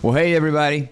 Well, hey, everybody.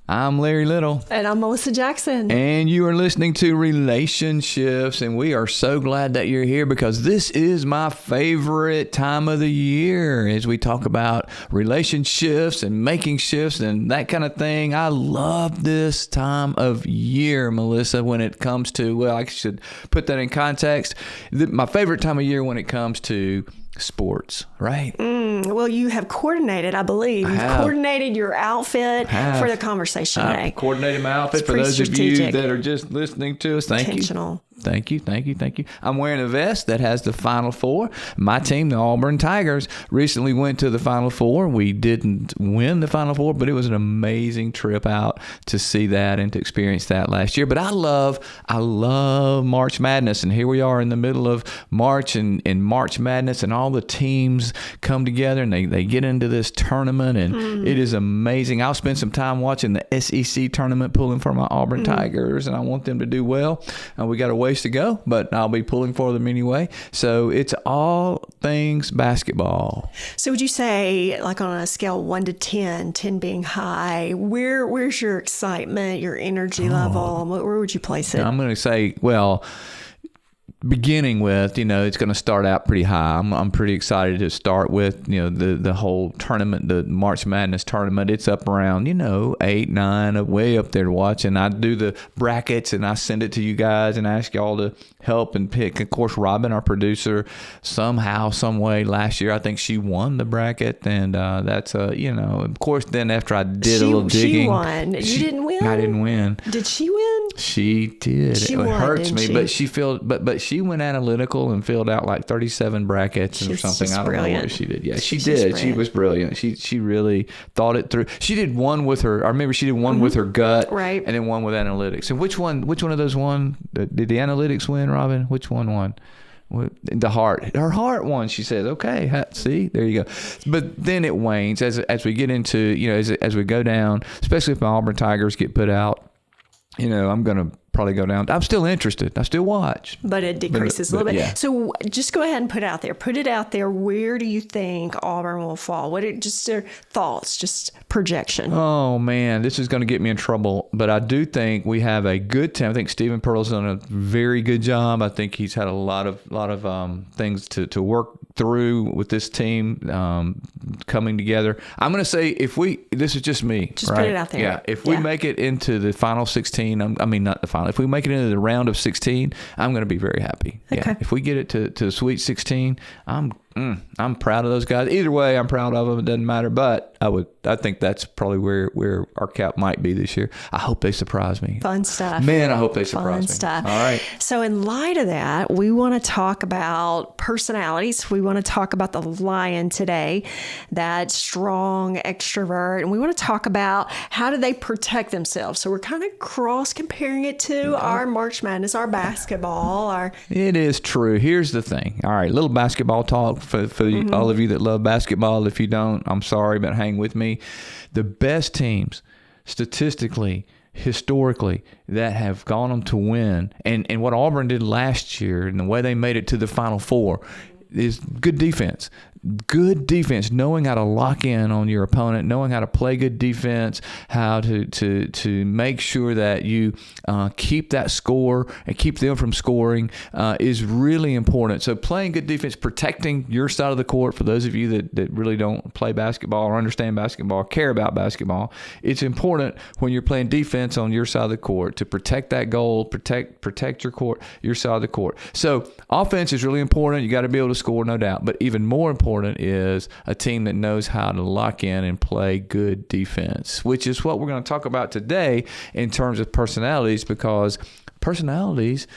I'm Larry Little. And I'm Melissa Jackson. And you are listening to RelationShifts. And we are so glad that you're here because this is my favorite time of the year as we talk about relationships and making shifts and that kind of thing. I love this time of year, Melissa, when it comes to, well, I should put that in context. My favorite time of year when it comes to sports, right? Well, you have coordinated, I believe. You've coordinated your outfit for the conversation today. I've coordinated my outfit for those of you that are just listening to us. Thank you. Thank you. I'm wearing a vest that has the Final Four. My team, the Auburn Tigers, recently went to the Final Four. We didn't win the Final Four, but it was an amazing trip out to see that and to experience that last year. But I love March Madness, and here we are in the middle of March and March Madness, and all the teams come together and they get into this tournament, and it is amazing. I'll spend some time watching the SEC tournament, pulling for my Auburn Tigers, and I want them to do well. We got a ways to go, but I'll be pulling for them anyway. So it's all things basketball. So would you say, like on a scale 1 to 10, 10 being high, where's your excitement, your energy level? Where would you place it? I'm going to say, well, beginning with, it's going to start out pretty high. I'm pretty excited to start with, the whole tournament, the March Madness tournament. It's up around, 8, 9, way up there to watch. And I do the brackets and I send it to you guys and ask y'all to help and pick. Of course, Robin, our producer, somehow, some way last year, I think she won the bracket. And that's, of course, then after I did a little digging. She won. You didn't win? I didn't win. Did she win? She did. She it won, hurts me, she? but she went analytical and filled out like 37 brackets or something. I don't know what she did. Yeah, she did. She was brilliant. She really thought it through. She did one with her, I remember she did one with her gut, right, and then one with analytics. And which one of those won? Did the analytics win, Robin? Which one won? The heart. Her heart won, she says. Okay, see, there you go. But then it wanes as we get into, as we go down, especially if the Auburn Tigers get put out. I'm going to probably go down. I'm still interested. I still watch. But it decreases a little bit. Yeah. So just go ahead and put it out there. Where do you think Auburn will fall? Just their thoughts, just projection? Oh, man, this is going to get me in trouble. But I do think we have a good team. I think Stephen Pearl's done a very good job. I think he's had a lot of things to work through with this team coming together. I'm going to say this is just me. Just right? put it out there. Yeah. If we make it into the final 16, not the final. If we make it into the round of 16, I'm going to be very happy. Okay. Yeah. If we get it to the Sweet 16, I'm proud of those guys. Either way, I'm proud of them. It doesn't matter. But I think that's probably where our cap might be this year. I hope they surprise me. Fun stuff. Man, I hope they surprise me. Fun stuff. All right. So in light of that, we want to talk about personalities. We want to talk about the lion today, that strong extrovert. And we want to talk about how do they protect themselves. So we're kind of cross-comparing it to our March Madness, our basketball. It is true. Here's the thing. All right, little basketball talk for all of you that love basketball. If you don't, I'm sorry, but hang with me. The best teams, statistically, historically, that have gone on to win, and what Auburn did last year and the way they made it to the Final Four is good defense. Good defense, knowing how to lock in on your opponent, knowing how to play good defense, how to make sure that you keep that score and keep them from scoring is really important. So playing good defense, protecting your side of the court, for those of you that really don't play basketball or understand basketball or care about basketball, it's important when you're playing defense on your side of the court to protect that goal, protect your court, your side of the court. So offense is really important. You got to be able to score, no doubt. But even more important is a team that knows how to lock in and play good defense, which is what we're going to talk about today in terms of personalities, because personalities,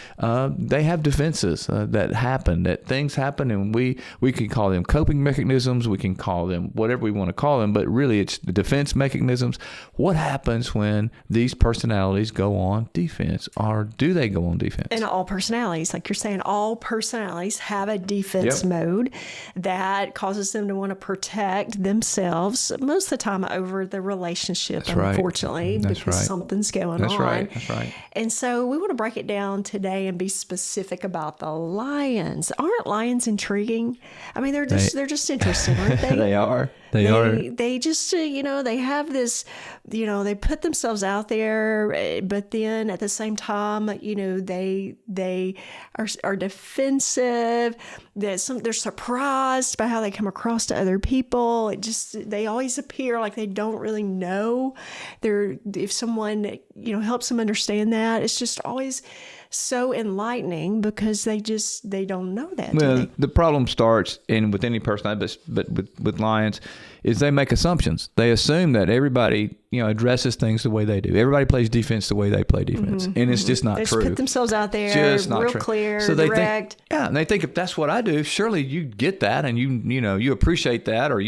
they have defenses that things happen, and we can call them coping mechanisms, we can call them whatever we want to call them, but really it's the defense mechanisms. What happens when these personalities go on defense, or do they go on defense? And all personalities, like you're saying, all personalities have a defense mode that causes them to want to protect themselves most of the time over the relationship, unfortunately, because something's going on. That's right. And so we want to break it down today and be specific about the lions. Aren't lions intriguing? I mean, they're just interesting, aren't they? They are. They just, they have this, they put themselves out there, but then at the same time, they are defensive. They're surprised by how they come across to other people. They always appear like they don't really know. If someone, helps them understand that, it's just always so enlightening because they don't know that. Well, the problem starts with any personality, but with lions, is they make assumptions. They assume that everybody, addresses things the way they do. Everybody plays defense the way they play defense, and it's just not true. They put themselves out there, just not real true. clear, so they direct. And they think if that's what I do, surely you get that, and you appreciate that, or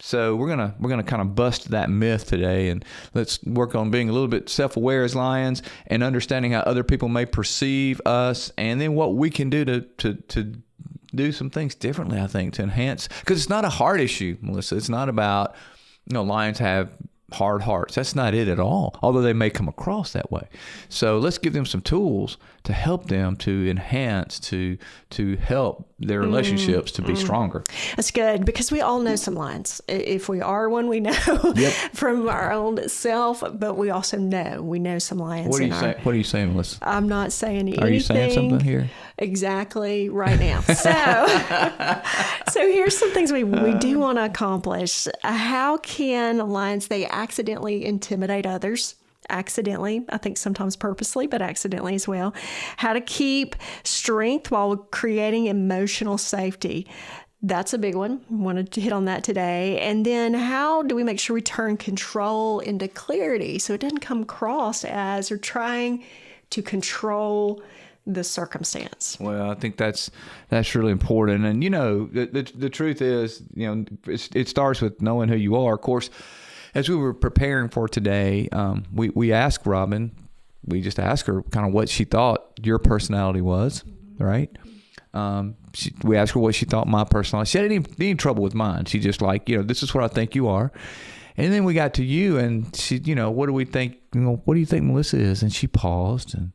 So we're gonna kind of bust that myth today, and let's work on being a little bit self-aware as lions and understanding how other people may perceive us, and then what we can do to do some things differently. I think to enhance, because it's not a heart issue, Melissa. It's not about lions have hard hearts. That's not it at all, although they may come across that way. So let's give them some tools to help them to enhance, to help their relationships to be stronger. That's good, because we all know some lions. If we are one, we know from our own self, but we also know some lions. What are you saying, Melissa? I'm not saying anything. Are you saying something here? Exactly right now. So here's some things we do want to accomplish. How can lions, they accidentally intimidate others? Accidentally, I think sometimes purposely, but accidentally as well. How to keep strength while creating emotional safety. That's a big one. Wanted to hit on that today. And then how do we make sure we turn control into clarity so it doesn't come across as we're trying to control the circumstance? Well, I think that's really important. And the truth is, it starts with knowing who you are. Of course, as we were preparing for today, we asked Robin, we just asked her kind of what she thought your personality was, right? We asked her what she thought my personality. She hadn't any trouble with mine. She just this is what I think you are. And then we got to you, and she, what do we think? What do you think Melissa is? And she paused, and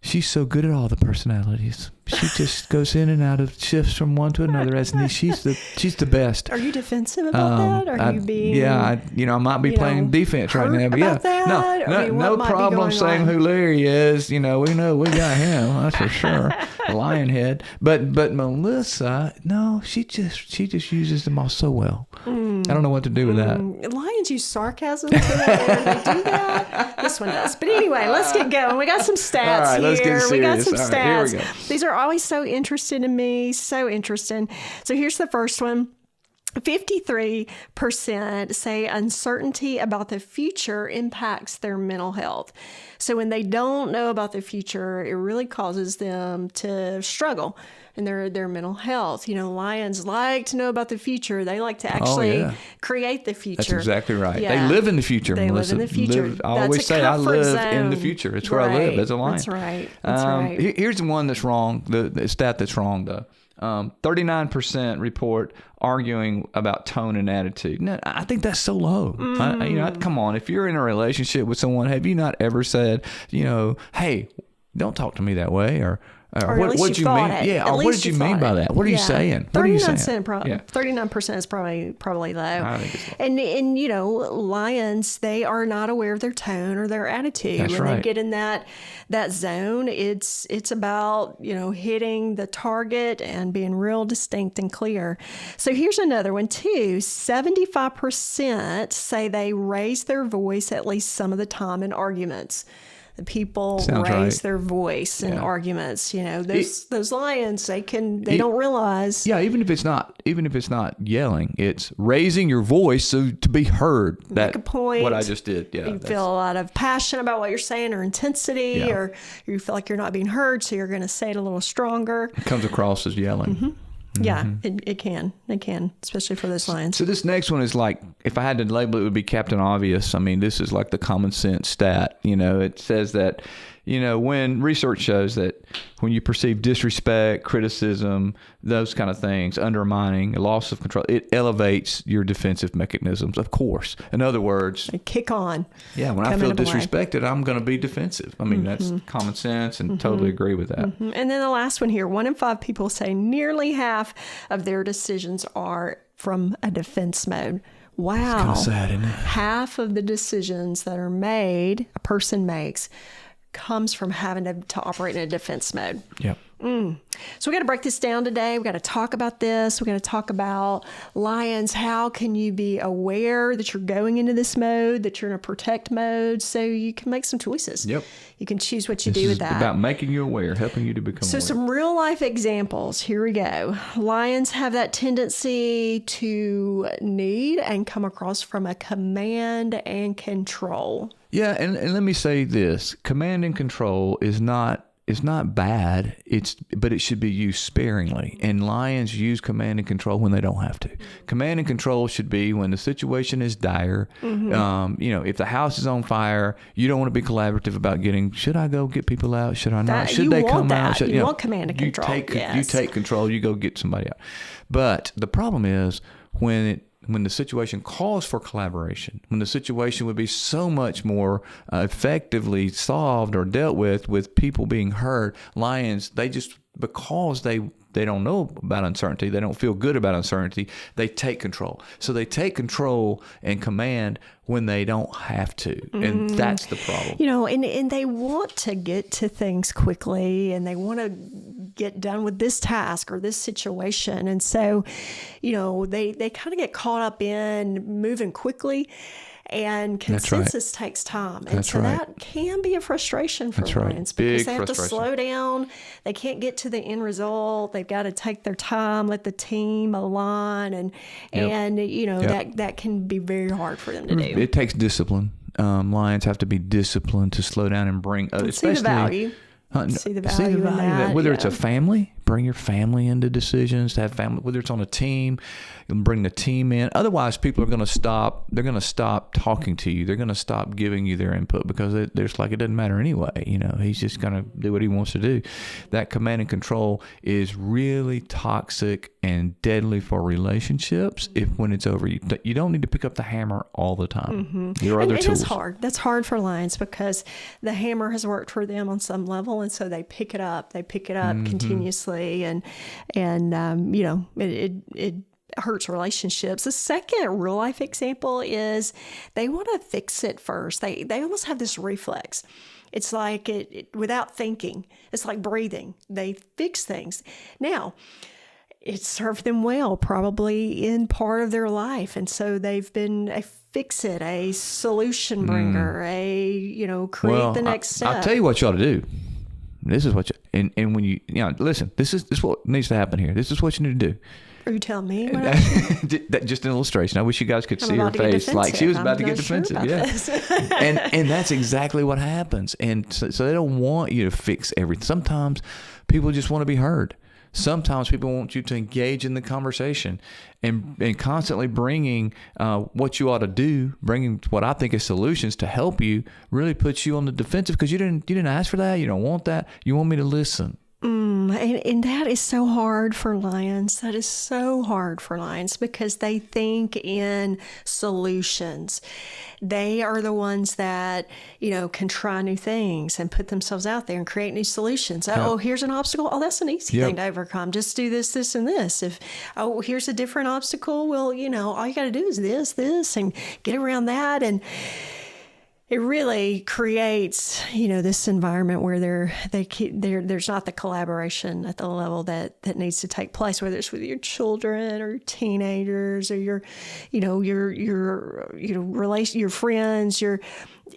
she's so good at all the personalities. She just goes in and out of shifts from one to another as needs. She's the best. Are you defensive about that? Are you being? Yeah, I might be playing defense right now, but no problem saying who Larry is. We know we got him. That's for sure. Lionhead, but Melissa, no, she just uses them all so well. I don't know what to do with that. Lions use sarcasm too. They do that. This one does. But anyway, let's get going. We got some stats all right, here. Let's get serious. We got some all stats. Right, here we go. These are always so interesting to me. So interesting. So here's the first one. 53% say uncertainty about the future impacts their mental health. So when they don't know about the future, it really causes them to struggle in their mental health. Lions like to know about the future. They like to actually create the future. That's exactly right. Yeah. They live in the future, They Melissa. live in the future. I always say I live zone. in the future. It's where I live as a lion. That's right. That's right. Here's the one that's wrong, the stat that's wrong, though. 39% report arguing about tone and attitude. Now, I think that's so low. Come on, if you're in a relationship with someone, have you not ever said, hey, don't talk to me that way, or what did you mean? It. Yeah, or what did you mean by that? What are you saying? What are you saying? 39% is probably low. I think it's low. And lions, they are not aware of their tone or their attitude. That's when right. they get in that zone, it's about hitting the target and being real distinct and clear. So here's another one too. 75% say they raise their voice at least some of the time in arguments. The people raise their voice in arguments. Those lions, they don't realize. Yeah, even if it's not yelling, it's raising your voice to be heard. Make a point. What I just did. Yeah, you feel a lot of passion about what you're saying, or intensity, or you feel like you're not being heard, so you're going to say it a little stronger. It comes across as yelling. Mm-hmm. Yeah, it can, especially for those lions. So this next one is like, if I had to label it, would be Captain Obvious. I mean, this is like the common sense stat. It says that, when research shows that when you perceive disrespect, criticism, those kind of things, undermining, loss of control, it elevates your defensive mechanisms, of course. In other words, they kick on. Yeah, when I feel disrespected, I'm going to be defensive. I mean, that's common sense, and totally agree with that. And then the last one here, 1 in 5 people say nearly half of their decisions are from a defense mode. Wow. It's kind of sad, isn't it? Half of the decisions that are made, a person makes, comes from having to operate in a defense mode. Yep. So we got to break this down today. We got to talk about this. We got to talk about lions. How can you be aware that you're going into this mode, that you're in a protect mode, so you can make some choices. Yep. You can choose what you This do is with that. about making you aware, helping you to become So aware. some real life examples. Here we go. Lions have that tendency to need and come across from a command and control. Yeah, and let me say this. Command and control is not bad. But it should be used sparingly. And lions use command and control when they don't have to. Command and control should be when the situation is dire. If the house is on fire, you don't want to be collaborative about should I go get people out? Should I not? Should they come out? You want command and control. You take control. You go get somebody out. But the problem is when the situation calls for collaboration, when the situation would be so much more effectively solved or dealt with people being heard, lions, because they don't know about uncertainty, they don't feel good about uncertainty, they take control. So they take control and command when they don't have to. And that's the problem. And they want to get to things quickly, and they want to get done with this task or this situation. And so, they kind of get caught up in moving quickly, and consensus takes time. And that can be a frustration for lions because they have to slow down. They can't get to the end result. They've got to take their time, let the team align. That can be very hard for them to do. It takes discipline. Lions have to be disciplined to slow down and bring, see the value. See the value in that. Whether it's a family, bring your family into decisions. To have family, whether it's on a team, bring the team in. Otherwise, people are going to stop. They're going to stop talking to you. They're going to stop giving you their input because there's it doesn't matter anyway. He's just going to do what he wants to do. That command and control is really toxic and deadly for relationships. When it's over, you don't need to pick up the hammer all the time. There are other tools. That's hard. That's hard for lions because the hammer has worked for them on some level, and so they pick it up. They pick it up continuously, and it hurts relationships. The second real life example is they want to fix it first. They almost have this reflex. It's like it without thinking. It's like breathing. They fix things. Now, it served them well, probably in part of their life. And so they've been a fix-it, a solution bringer, create the next step. I'll tell you what you ought to do. This is what and when you listen, this is what needs to happen here. This is what you need to do. Are you telling me? Just an illustration. I wish you guys could see her face. Like she was about to get defensive. And that's exactly what happens. And so they don't want you to fix everything. Sometimes people just want to be heard. Sometimes people want you to engage in the conversation and constantly bringing what you ought to do, bringing what I think is solutions to help you really puts you on the defensive because you didn't ask for that. You don't want that. You want me to listen. And that is so hard for lions. That is so hard for lions because they think in solutions. They are the ones that, can try new things and put themselves out there and create new solutions. Oh, here's an obstacle. Oh, that's an easy thing to overcome. Just do this, this, and this. Here's a different obstacle. Well, all you got to do is this, and get around that. And it really creates, this environment where there's not the collaboration at the level that needs to take place, whether it's with your children or your teenagers or your friends.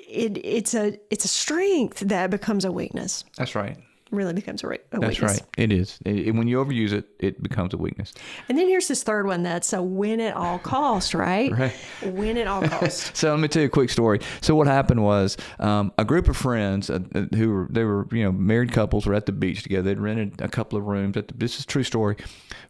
It's a strength that becomes a weakness. That's right. Really becomes a weakness. That's right. It is. When you overuse it, it becomes a weakness. And then here's this third one that's a win at all cost, right? Right. Win at all cost. So let me tell you a quick story. So what happened was a group of friends who were married couples were at the beach together. They'd rented a couple of rooms. This is a true story.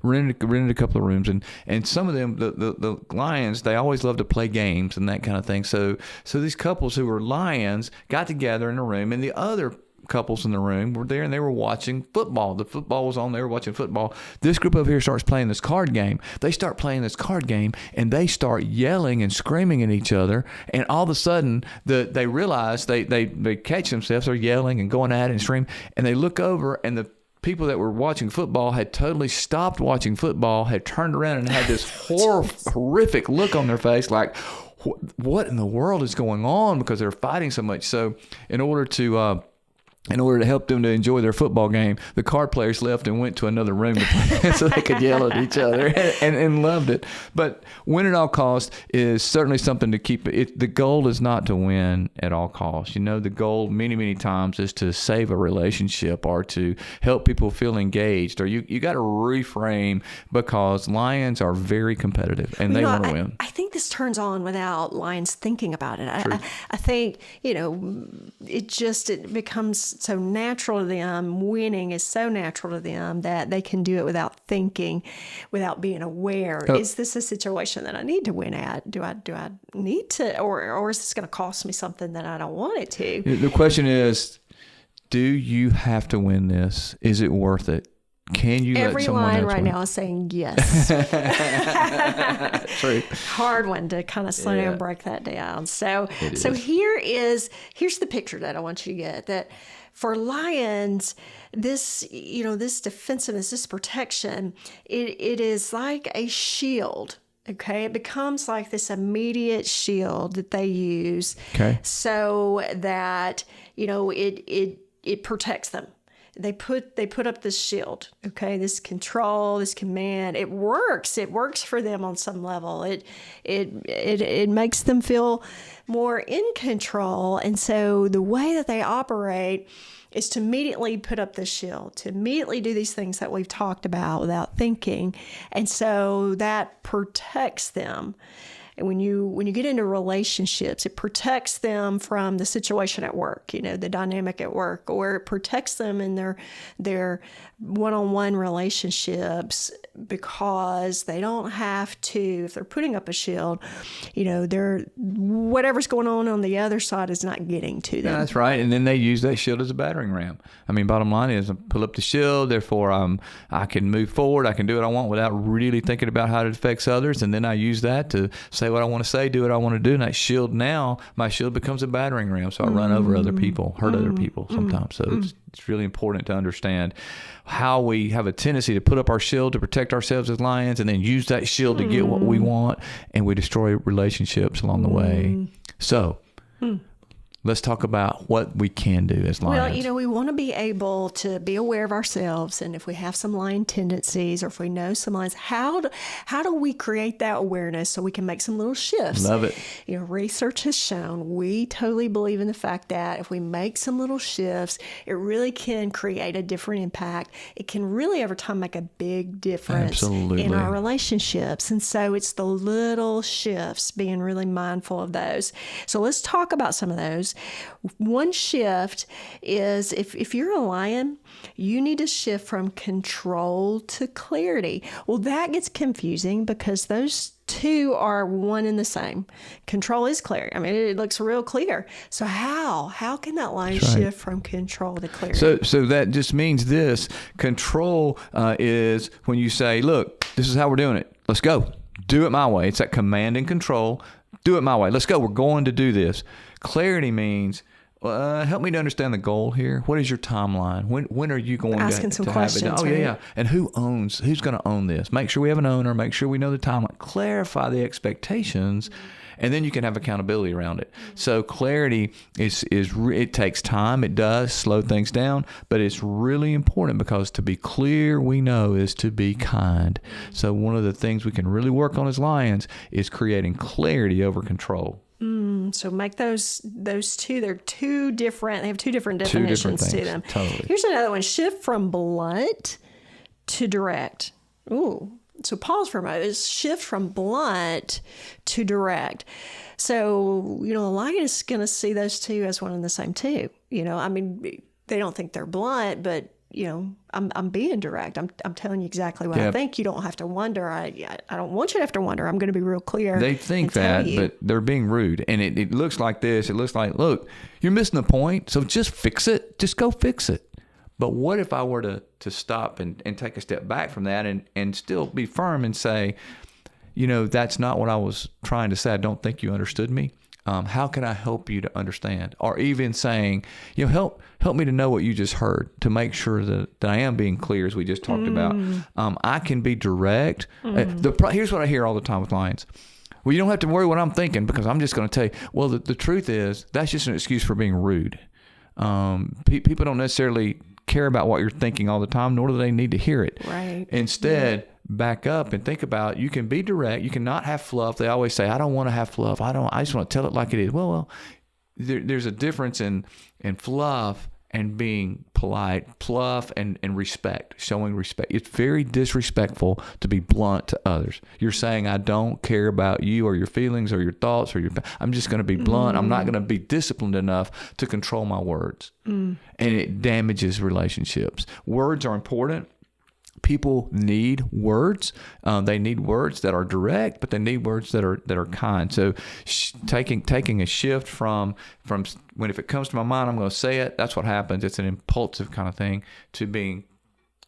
Rented a couple of rooms, and some of them, the lions, they always love to play games and that kind of thing. So these couples who were lions got together in a room, and the other couples in the room were there and they were watching football. The football was on. They were watching football. This group over here starts playing this card game. They start playing this card game and they start yelling and screaming at each other. And all of a sudden, they realize they catch themselves. They're yelling and going at it and screaming. And they look over and the people that were watching football had totally stopped watching football, had turned around and had this horrific look on their face like, what in the world is going on? Because they're fighting so much. So in order to help them to enjoy their football game, the card players left and went to another room to play so they could yell at each other and loved it. But win at all costs is certainly something to keep. The goal is not to win at all costs. The goal many, many times is to save a relationship or to help people feel engaged. Or you got to reframe, because lions are very competitive and they want to win. I think this turns on without lions thinking about it. I think, it becomes so natural to them. Winning is so natural to them that they can do it without thinking, without being aware. Is this a situation that I need to win at? Do I need to, or is this going to cost me something that I don't want it to? The question is, do you have to win this? Is it worth it? Can you let someone else win? Every line right now is saying yes. True. Hard one to kind of slow down and break that down. So here's the picture that I want you to get, that for lions, this defensiveness, this protection, it is like a shield. Okay, it becomes like this immediate shield that they use, so that it protects them. They put up this shield, okay, this control, this command. It works for them on some level. It makes them feel more in control. And so the way that they operate is to immediately put up this shield, to immediately do these things that we've talked about without thinking. And so that protects them. And when you get into relationships, it protects them from the situation at work, the dynamic at work, or it protects them in their one-on-one relationships, because they don't have to, if they're putting up a shield, whatever's going on the other side is not getting to them. Yeah, that's right. And then they use that shield as a battering ram. I mean, bottom line is, I pull up the shield, therefore I can move forward, I can do what I want without really thinking about how it affects others, and then I use that to say what I want to say, do what I want to do, and that shield, now my shield becomes a battering ram, so I run over other people, hurt other people sometimes. So it's really important to understand how we have a tendency to put up our shield to protect ourselves as lions, and then use that shield to get what we want, and we destroy relationships along the way. So let's talk about what we can do as lions. Well, we want to be able to be aware of ourselves, and if we have some lion tendencies, or if we know some lions, how do we create that awareness so we can make some little shifts? Love it. Research has shown, we totally believe in the fact that if we make some little shifts, it really can create a different impact. It can really, over time, make a big difference in our relationships. And so it's the little shifts, being really mindful of those. So let's talk about some of those. One shift is, if you're a lion, you need to shift from control to clarity. Well, that gets confusing because those two are one and the same. Control is clarity. I mean, it looks real clear. So how can that lion shift from control to clarity? So that just means this. Control is when you say, look, this is how we're doing it. Let's go. Do it my way. It's that command and control. Do it my way. Let's go. We're going to do this. Clarity means, help me to understand the goal here. What is your timeline? When are you going to have it done? Oh, yeah. And who's going to own this? Make sure we have an owner. Make sure we know the timeline. Clarify the expectations, and then you can have accountability around it. So clarity it takes time. It does slow things down, but it's really important, because to be clear, we know, is to be kind. So one of the things we can really work on as lions is creating clarity over control. So make those two, they have two different definitions to them. Totally. Here's another one: shift from blunt to direct. Ooh. So pause for a moment. It's shift from blunt to direct. So, a lion is going to see those two as one and the same too. I mean, they don't think they're blunt, but I'm being direct. I'm telling you exactly what I think. You don't have to wonder. I don't want you to have to wonder. I'm going to be real clear. They think that, but they're being rude. And it looks like this. It looks like, look, you're missing the point. So just fix it. Just go fix it. But what if I were to stop and take a step back from that and still be firm and say, that's not what I was trying to say. I don't think you understood me. How can I help you to understand? Or even saying, help me to know what you just heard, to make sure that I am being clear, as we just talked about. I can be direct. Here's what I hear all the time with clients. Well, you don't have to worry what I'm thinking, because I'm just going to tell you. Well, the truth is, that's just an excuse for being rude. People don't necessarily care about what you're thinking all the time, nor do they need to hear it. Right. Instead, back up and think about, you can be direct. You cannot have fluff. They always say, I don't want to have fluff. I just want to tell it like it is. Well, there's a difference in fluff and being polite, fluff and respect, showing respect. It's very disrespectful to be blunt to others. You're saying, I don't care about you or your feelings or your thoughts I'm just going to be blunt. I'm not going to be disciplined enough to control my words. And it damages relationships. Words are important. People need words. They need words that are direct, but they need words that are kind. So taking a shift from when, if it comes to my mind, I'm going to say it. That's what happens. It's an impulsive kind of thing, to being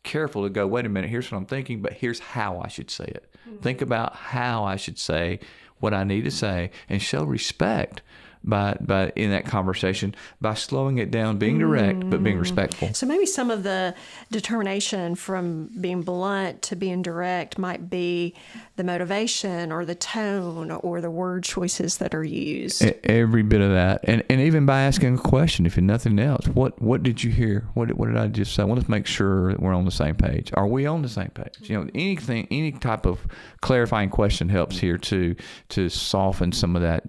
careful to go, wait a minute, here's what I'm thinking, but here's how I should say it. Think about how I should say what I need to say, and show respect by in that conversation, by slowing it down, being direct, but being respectful. So maybe some of the determination from being blunt to being direct might be the motivation or the tone or the word choices that are used. Every bit of that. And even by asking a question, if nothing else, what did you hear? What did I just say? I want to make sure that we're on the same page. Are we on the same page? Any type of clarifying question helps here to soften some of that.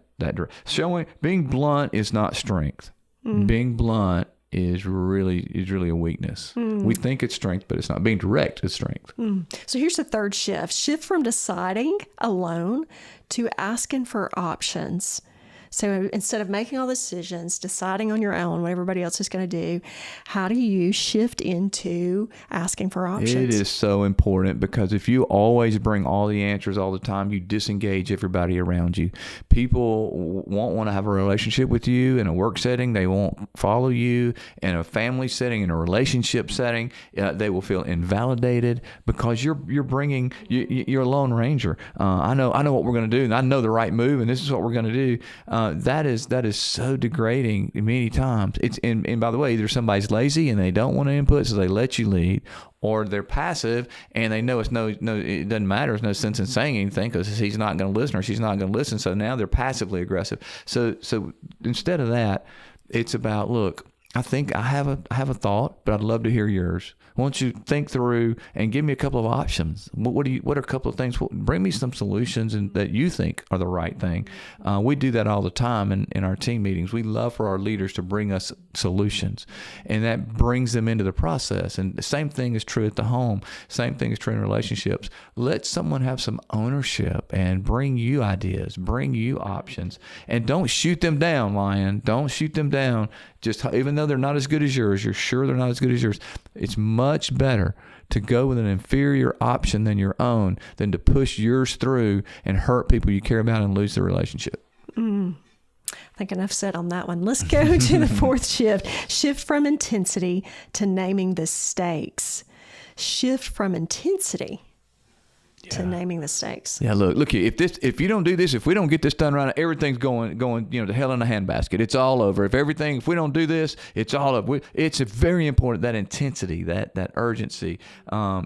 Being blunt is not strength. Being blunt is really a weakness. We think it's strength, but it's not. Being direct is strength. So here's the third shift. Shift from deciding alone to asking for options. So instead of making all the decisions, deciding on your own what everybody else is going to do, how do you shift into asking for options? It is so important, because if you always bring all the answers all the time, you disengage everybody around you. People won't want to have a relationship with you in a work setting. They won't follow you in a family setting, in a relationship setting. They will feel invalidated, because you're a lone ranger. I know what we're going to do, and I know the right move, and this is what we're going to do. That is so degrading many times. And by the way, either somebody's lazy and they don't want to input, so they let you lead, or they're passive and they know it doesn't matter. There's no sense in saying anything, because he's not going to listen or she's not going to listen. So now they're passively aggressive. So instead of that, it's about, look, I think I have a thought, but I'd love to hear yours. Why don't you think through and give me a couple of options? What are a couple of things? Bring me some solutions that you think are the right thing. We do that all the time in our team meetings. We love for our leaders to bring us solutions, and that brings them into the process. And the same thing is true at the home. Same thing is true in relationships. Let someone have some ownership and bring you ideas, bring you options, and don't shoot them down, Lion. Don't shoot them down. Just even though they're not as good as yours, you're sure they're not as good as yours. It's much better to go with an inferior option than your own than to push yours through and hurt people you care about and lose the relationship. I think enough said on that one. Let's go to the fourth shift. Shift from intensity to naming the stakes. Shift from intensity to naming the stakes. Yeah, look, if you don't do this, if we don't get this done right, everything's going, to hell in a handbasket. It's all over. If we don't do this, it's all over. It's very important, that intensity, that urgency,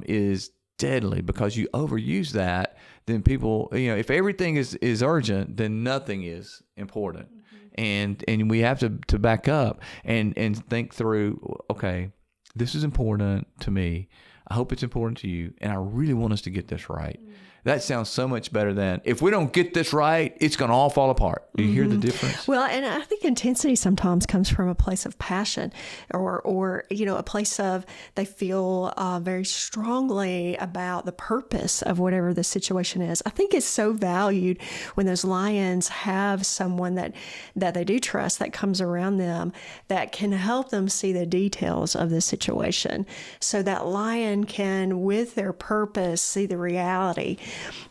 is deadly, because you overuse that, then people, if everything is urgent, then nothing is important. And we have to back up and think through, okay, this is important to me. I hope it's important to you, and I really want us to get this right. That sounds so much better than, if we don't get this right, it's going to all fall apart. Do you hear the difference? Well, and I think intensity sometimes comes from a place of passion or a place of they feel very strongly about the purpose of whatever the situation is. I think it's so valued when those lions have someone that they do trust that comes around them that can help them see the details of the situation. So that lion lion can, with their purpose, see the reality.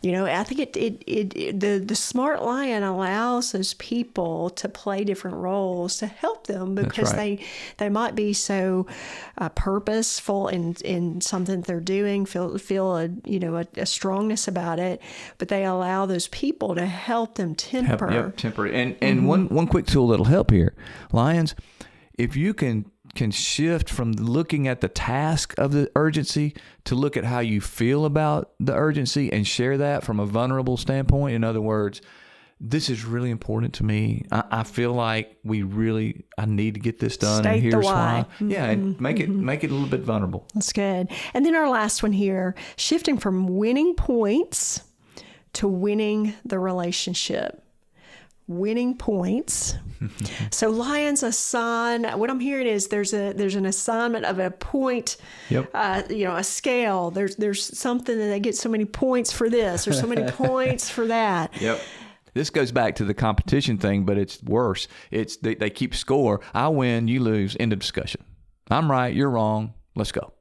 I think the smart lion allows those people to play different roles to help them, because right. they might be so purposeful in something they're doing, feel a strongness about it, but they allow those people to help them temper. Temper. And one quick tool that'll help here, lions, if you can shift from looking at the task of the urgency to look at how you feel about the urgency and share that from a vulnerable standpoint. In other words, this is really important to me. I feel like I need to get this done. State and here's the why. why. Yeah, and make it a little bit vulnerable. That's good. And then our last one here, shifting from winning points to winning the relationship. Winning points. So lions assign, what I'm hearing is there's an assignment of a point, Yep. A scale. There's something that they get so many points for this or so many points for that. Yep. This goes back to the competition thing, but it's worse. It's they keep score. I win, you lose, end of discussion. I'm right, you're wrong, let's go.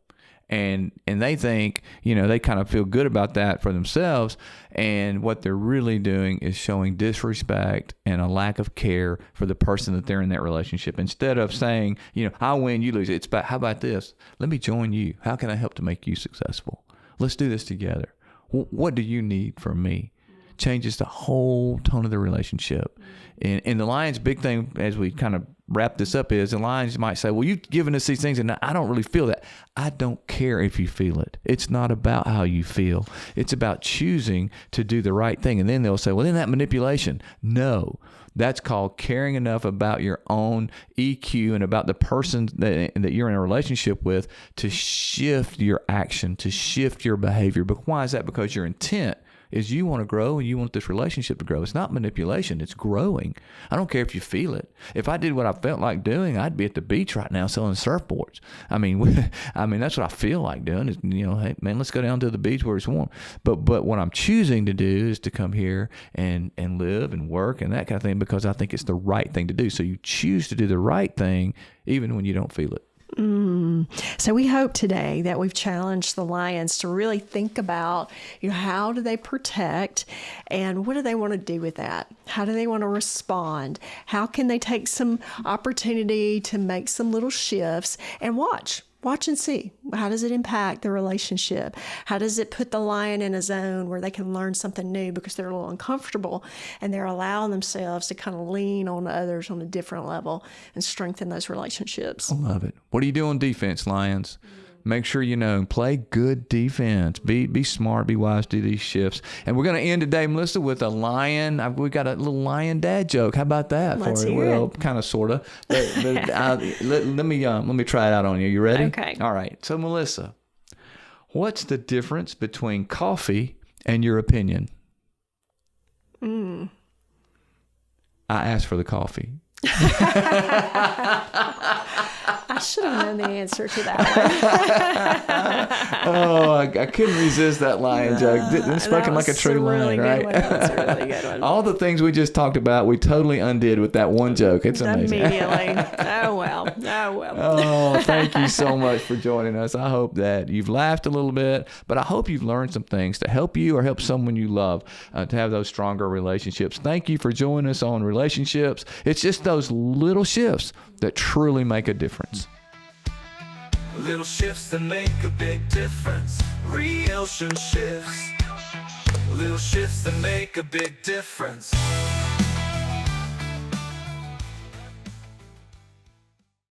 And they think, they kind of feel good about that for themselves. And what they're really doing is showing disrespect and a lack of care for the person that they're in that relationship. Instead of saying, I win, you lose. It's about, how about this? Let me join you. How can I help to make you successful? Let's do this together. What do you need from me? Changes the whole tone of the relationship. And the Lions' big thing, as we kind of wrap this up, is the Lions might say, well, you've given us these things and I don't really feel that. I don't care if you feel it. It's not about how you feel. It's about choosing to do the right thing. And then they'll say, well, isn't that manipulation? No. That's called caring enough about your own EQ and about the person that you're in a relationship with to shift your action, to shift your behavior. But why is that? Because your intent is you want to grow and you want this relationship to grow. It's not manipulation. It's growing. I don't care if you feel it. If I did what I felt like doing, I'd be at the beach right now selling surfboards. I mean, that's what I feel like doing is, hey, man, let's go down to the beach where it's warm. But what I'm choosing to do is to come here and live and work and that kind of thing because I think it's the right thing to do. So you choose to do the right thing even when you don't feel it. So we hope today that we've challenged the Lions to really think about, how do they protect and what do they want to do with that? How do they want to respond? How can they take some opportunity to make some little shifts and watch and see. How does it impact the relationship? How does it put the lion in a zone where they can learn something new because they're a little uncomfortable and they're allowing themselves to kind of lean on others on a different level and strengthen those relationships? I love it. What do you do on defense, Lions? Make sure play good defense. Be smart, be wise, do these shifts. And we're going to end today, Melissa, with a lion. We got a little lion dad joke. How about that? Let's for you? hear Well, kind of, sort of. Let me try it out on you. You ready? Okay. All right. So, Melissa, what's the difference between coffee and your opinion? I asked for the coffee. I should have known the answer to that one. I couldn't resist that lion joke. It's spoken like a true lion, right? That's a really good one. All the things we just talked about, we totally undid with that one joke. It's amazing. Immediately. Oh, well. Oh, thank you so much for joining us. I hope that you've laughed a little bit, but I hope you've learned some things to help you or help someone you love to have those stronger relationships. Thank you for joining us on Relationships. It's just those little shifts that truly make a difference. Little shifts that make a big difference. RelationShifts. Little shifts that make a big difference.